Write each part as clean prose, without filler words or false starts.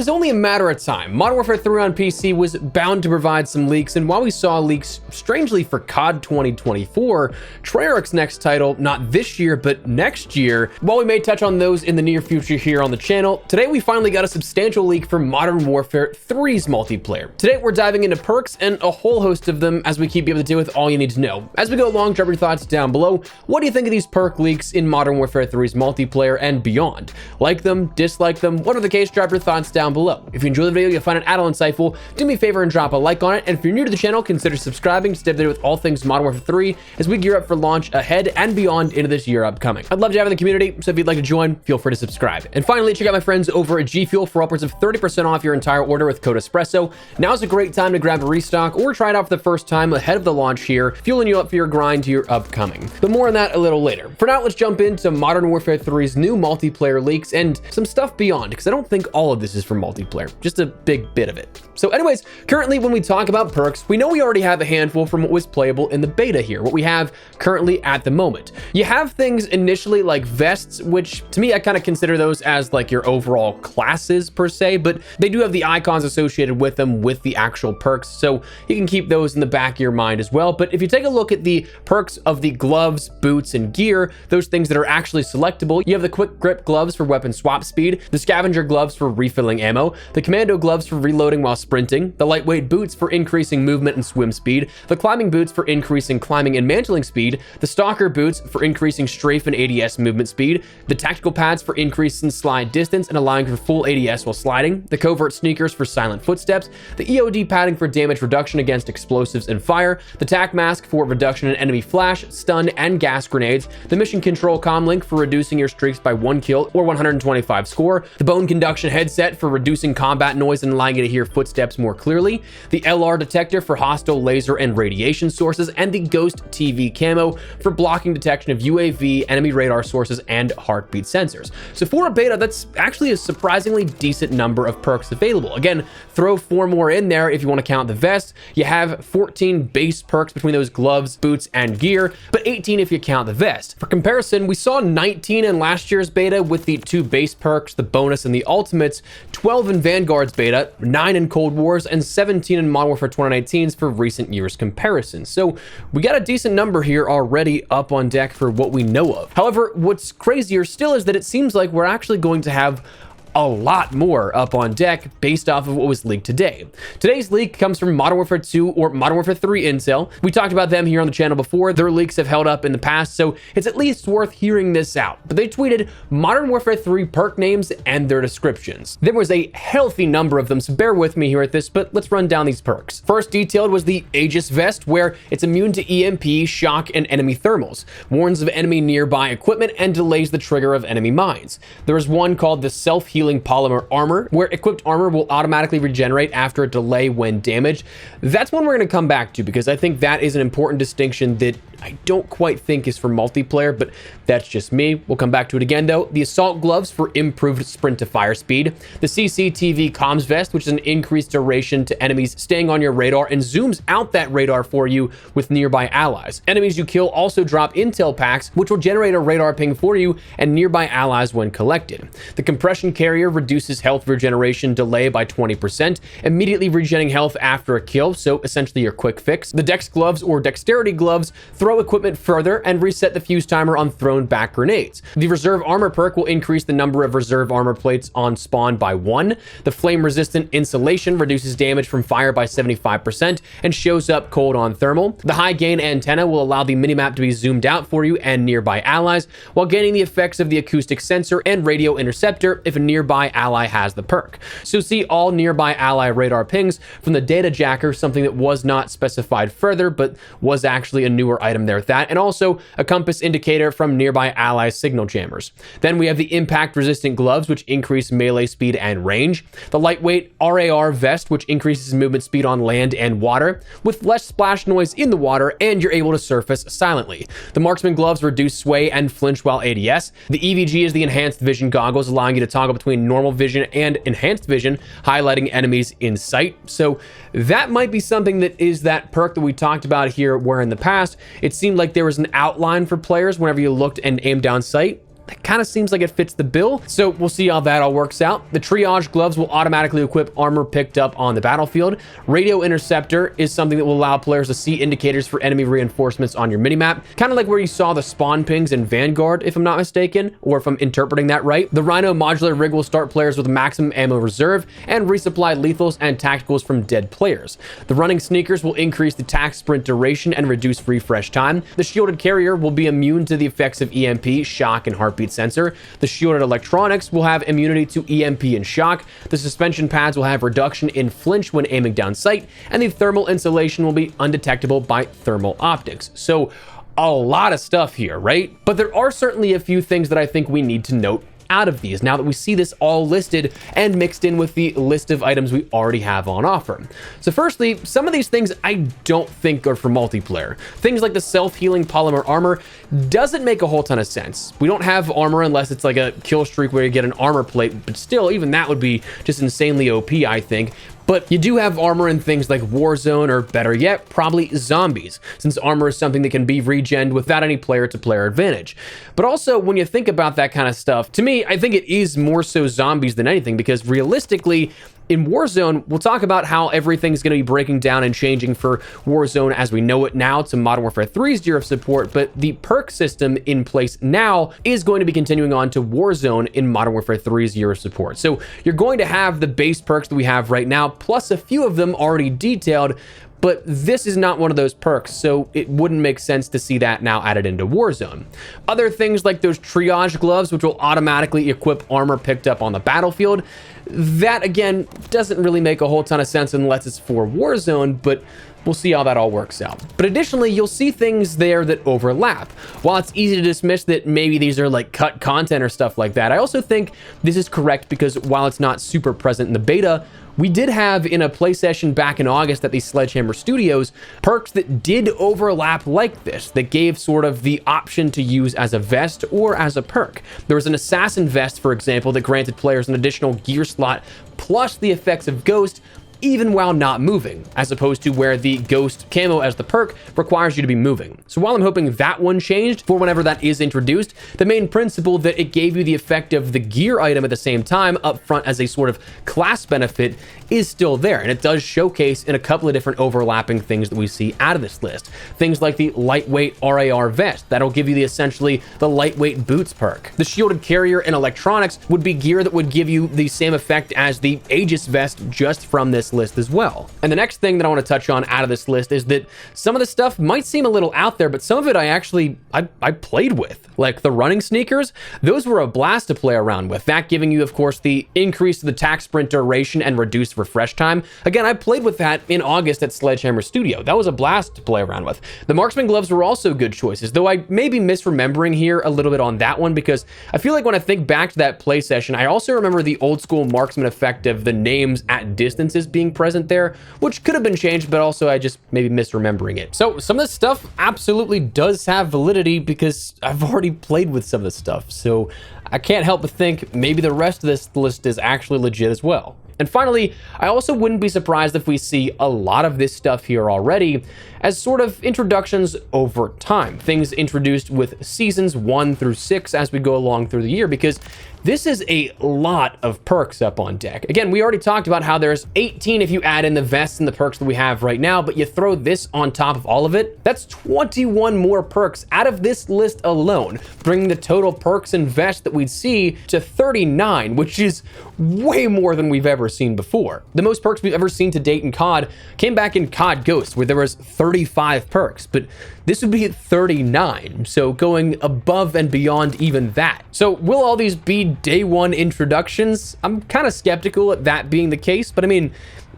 was only a matter of time. Modern Warfare 3 on PC was bound to provide some leaks, and while we saw leaks strangely for COD 2024, Treyarch's next title, not this year, but next year, while we may touch on those in the near future here on the channel, today we finally got a substantial leak for Modern Warfare 3's multiplayer. Today we're diving into perks and a whole host of them as we keep you up to date with all you need to know. As we go along, drop your thoughts down below. What do you think of these perk leaks in Modern Warfare 3's multiplayer and beyond? Like them, dislike them, whatever the case, drop your thoughts down below. If you enjoy the video, you'll find it at all insightful, do me a favor and drop a like on it. And if you're new to the channel, consider subscribing to stay up to date with all things Modern Warfare 3 as we gear up for launch ahead and beyond into this year upcoming. I'd love to have in the community, so if you'd like to join, feel free to subscribe. And finally, check out my friends over at G Fuel for upwards of 30% off your entire order with code ESPRESSO. Now's a great time to grab a restock or try it out for the first time ahead of the launch here, fueling you up for your grind to your upcoming. But more on that a little later. For now, let's jump into Modern Warfare 3's new multiplayer leaks and some stuff beyond, because I don't think all of this is for multiplayer, just a big bit of it. So anyways, currently when we talk about perks, we know we already have a handful from what was playable in the beta here, what we have currently at the moment. You have things initially like vests, which to me, I kind of consider those as like your overall classes per se, but they do have the icons associated with them with the actual perks, so you can keep those in the back of your mind as well. But if you take a look at the perks of the gloves, boots, and gear, those things that are actually selectable, you have the quick grip gloves for weapon swap speed, the scavenger gloves for refilling ammo, the commando gloves for reloading while sprinting, the lightweight boots for increasing movement and swim speed, the climbing boots for increasing climbing and mantling speed, the stalker boots for increasing strafe and ADS movement speed, the tactical pads for increasing slide distance and allowing for full ADS while sliding, the covert sneakers for silent footsteps, the EOD padding for damage reduction against explosives and fire, the tac mask for reduction in enemy flash, stun, and gas grenades, the mission control comlink for reducing your streaks by 1 kill or 125 score, the bone conduction headset for reducing combat noise and allowing you to hear footsteps more clearly, the LR detector for hostile laser and radiation sources, and the Ghost TV camo for blocking detection of UAV, enemy radar sources, and heartbeat sensors. So for a beta, that's actually a surprisingly decent number of perks available. Again, throw 4 more in there if you want to count the vest. You have 14 base perks between those gloves, boots, and gear, but 18 if you count the vest. For comparison, we saw 19 in last year's beta with the 2 base perks, the bonus and the ultimates, 12 in Vanguard's beta, 9 in Cold War's, and 17 in Modern Warfare 2019's for recent years comparisons. So we got a decent number here already up on deck for what we know of. However, what's crazier still is that it seems like we're actually going to have a lot more up on deck based off of what was leaked today. Today's leak comes from Modern Warfare 2 or Modern Warfare 3 Intel. We talked about them here on the channel before. Their leaks have held up in the past, so it's at least worth hearing this out. But they tweeted Modern Warfare 3 perk names and their descriptions. There was a healthy number of them, so bear with me here at this, but let's run down these perks. First detailed was the Aegis vest, where it's immune to EMP, shock, and enemy thermals, warns of enemy nearby equipment, and delays the trigger of enemy mines. There is one called the self-healing polymer armor, where equipped armor will automatically regenerate after a delay when damaged. That's one we're going to come back to because I think that is an important distinction that I don't quite think is for multiplayer, but that's just me. We'll come back to it again though. The assault gloves for improved sprint to fire speed, the CCTV comms vest, which is an increased duration to enemies staying on your radar and zooms out that radar for you with nearby allies. Enemies you kill also drop intel packs, which will generate a radar ping for you and nearby allies when collected. The compression carrier reduces health regeneration delay by 20%, immediately regenerating health after a kill, so essentially your quick fix. The Dex gloves or dexterity gloves throw equipment further and reset the fuse timer on thrown back grenades. The reserve armor perk will increase the number of reserve armor plates on spawn by 1. The flame resistant insulation reduces damage from fire by 75% and shows up cold on thermal. The high gain antenna will allow the minimap to be zoomed out for you and nearby allies, while gaining the effects of the acoustic sensor and radio interceptor if a nearby ally has the perk. So see all nearby ally radar pings from the data jacker, something that was not specified further but was actually a newer item there at that, and also a compass indicator from nearby ally signal jammers. Then we have the impact resistant gloves, which increase melee speed and range, the lightweight RAR vest, which increases movement speed on land and water with less splash noise in the water, and you're able to surface silently. The marksman gloves reduce sway and flinch while ADS. The EVG is the enhanced vision goggles, allowing you to toggle between normal vision and enhanced vision, highlighting enemies in sight. So that might be something that is that perk that we talked about here, where in the past it seemed like there was an outline for players whenever you looked and aimed down sight. that kind of seems like it fits the bill. So we'll see how that all works out. The triage gloves will automatically equip armor picked up on the battlefield. Radio interceptor is something that will allow players to see indicators for enemy reinforcements on your minimap, kind of like where you saw the spawn pings in Vanguard, if I'm not mistaken, or if I'm interpreting that right. The Rhino modular rig will start players with maximum ammo reserve and resupply lethals and tacticals from dead players. The running sneakers will increase the tac sprint duration and reduce refresh time. The shielded carrier will be immune to the effects of EMP, shock, and heartbeat sensor. The shielded electronics will have immunity to EMP and shock. The suspension pads will have reduction in flinch when aiming down sight, and the thermal insulation will be undetectable by thermal optics. So a lot of stuff here, right? But there are certainly a few things that I think we need to note out of these now that we see this all listed and mixed in with the list of items we already have on offer. So firstly, some of these things I don't think are for multiplayer. Things like the self-healing polymer armor doesn't make a whole ton of sense. We don't have armor unless it's like a kill streak where you get an armor plate, but still, even that would be just insanely OP, I think. But you do have armor in things like Warzone, or better yet, probably zombies, since armor is something that can be regened without any player-to-player advantage. But also, when you think about that kind of stuff, to me, I think it is more so zombies than anything, because realistically, in Warzone, we'll talk about how everything's going to be breaking down and changing for Warzone as we know it now to Modern Warfare 3's year of support, but the perk system in place now is going to be continuing on to Warzone in Modern Warfare 3's year of support. So you're going to have the base perks that we have right now, plus a few of them already detailed, but this is not one of those perks, so it wouldn't make sense to see that now added into Warzone. Other things like those triage gloves, which will automatically equip armor picked up on the battlefield, that again doesn't really make a whole ton of sense unless it's for Warzone, but we'll see how that all works out. But additionally, you'll see things there that overlap. While it's easy to dismiss that maybe these are like cut content or stuff like that, I also think this is correct because while it's not super present in the beta, we did have in a play session back in August at the Sledgehammer Studios perks that did overlap like this, that gave sort of the option to use as a vest or as a perk. There was an assassin vest, for example, that granted players an additional gear slot plus the effects of Ghost, even while not moving, as opposed to where the Ghost camo as the perk requires you to be moving. So while I'm hoping that one changed for whenever that is introduced, the main principle that it gave you the effect of the gear item at the same time up front as a sort of class benefit is still there, and it does showcase in a couple of different overlapping things that we see out of this list. Things like the lightweight RAR vest, that'll give you essentially the lightweight boots perk. The shielded carrier and electronics would be gear that would give you the same effect as the Aegis vest just from this list as well. And the next thing that I want to touch on out of this list is that some of the stuff might seem a little out there, but some of it I played with. Like the running sneakers, those were a blast to play around with. That giving you, of course, the increase to the tac sprint duration and reduced refresh time. Again, I played with that in August at Sledgehammer Studio. That was a blast to play around with. The marksman gloves were also good choices, though I may be misremembering here a little bit on that one because I feel like when I think back to that play session, I also remember the old school marksman effect of the names at distances being present there, which could have been changed, but also I just maybe misremembering it. So some of this stuff absolutely does have validity because I've already played with some of this stuff. So I can't help but think maybe the rest of this list is actually legit as well. And finally, I also wouldn't be surprised if we see a lot of this stuff here already as sort of introductions over time, things introduced with seasons 1 through 6 as we go along through the year, because this is a lot of perks up on deck. Again, we already talked about how there's 18 if you add in the vests and the perks that we have right now, but you throw this on top of all of it, that's 21 more perks out of this list alone, bringing the total perks and vests that we'd see to 39, which is way more than we've ever seen before. The most perks we've ever seen to date in COD came back in COD Ghost, where there was 35 perks, but this would be at 39, so going above and beyond even that. So will all these be day one introductions? I'm kind of skeptical at that being the case, but I mean,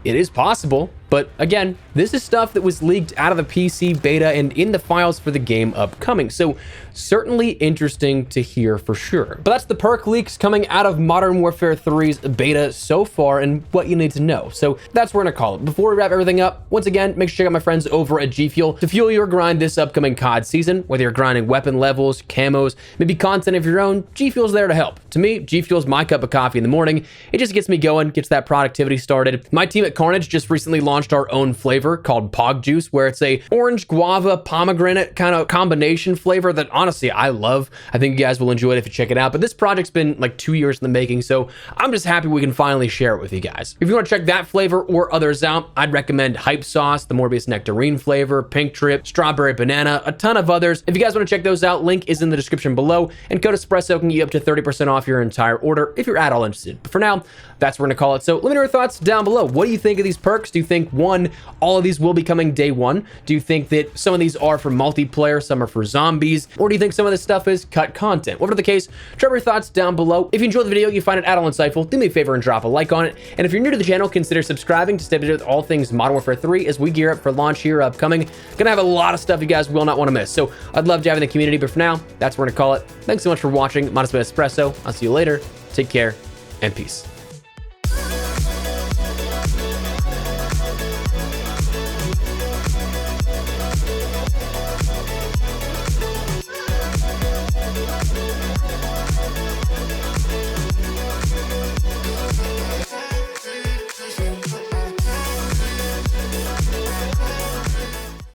it is possible. But again, this is stuff that was leaked out of the PC beta and in the files for the game upcoming. So certainly interesting to hear for sure. But that's the perk leaks coming out of Modern Warfare 3's beta so far and what you need to know. So that's what we're gonna call it. Before we wrap everything up, once again, make sure to check out my friends over at G Fuel to fuel your grind this upcoming COD season. Whether you're grinding weapon levels, camos, maybe content of your own, G Fuel's there to help. To me, G Fuel's my cup of coffee in the morning. It just gets me going, gets that productivity started. My team at Carnage just recently launched launched our own flavor called Pog Juice, where it's a orange, guava, pomegranate kind of combination flavor that honestly I love. I think you guys will enjoy it if you check it out. But this project's been like 2 years in the making, so I'm just happy we can finally share it with you guys. If you want to check that flavor or others out, I'd recommend Hype Sauce, the Morbius Nectarine flavor, Pink Trip, Strawberry Banana, a ton of others. If you guys want to check those out, link is in the description below, and code Espresso can get you up to 30% off your entire order if you're at all interested. But for now, that's what we're gonna call it. So let me know your thoughts down below. What do you think of these perks? Do you think, one, all of these will be coming day one? Do you think that some of these are for multiplayer, some are for zombies? Or do you think some of this stuff is cut content? Whatever the case, drop your thoughts down below. If you enjoyed the video, you find it at all insightful, do me a favor and drop a like on it. And if you're new to the channel, consider subscribing to stay up to date with all things Modern Warfare 3 as we gear up for launch here upcoming. Gonna have a lot of stuff you guys will not want to miss. So I'd love to have in the community, but for now, that's what we're gonna call it. Thanks so much for watching. Modest Espresso. I'll see you later. Take care and peace.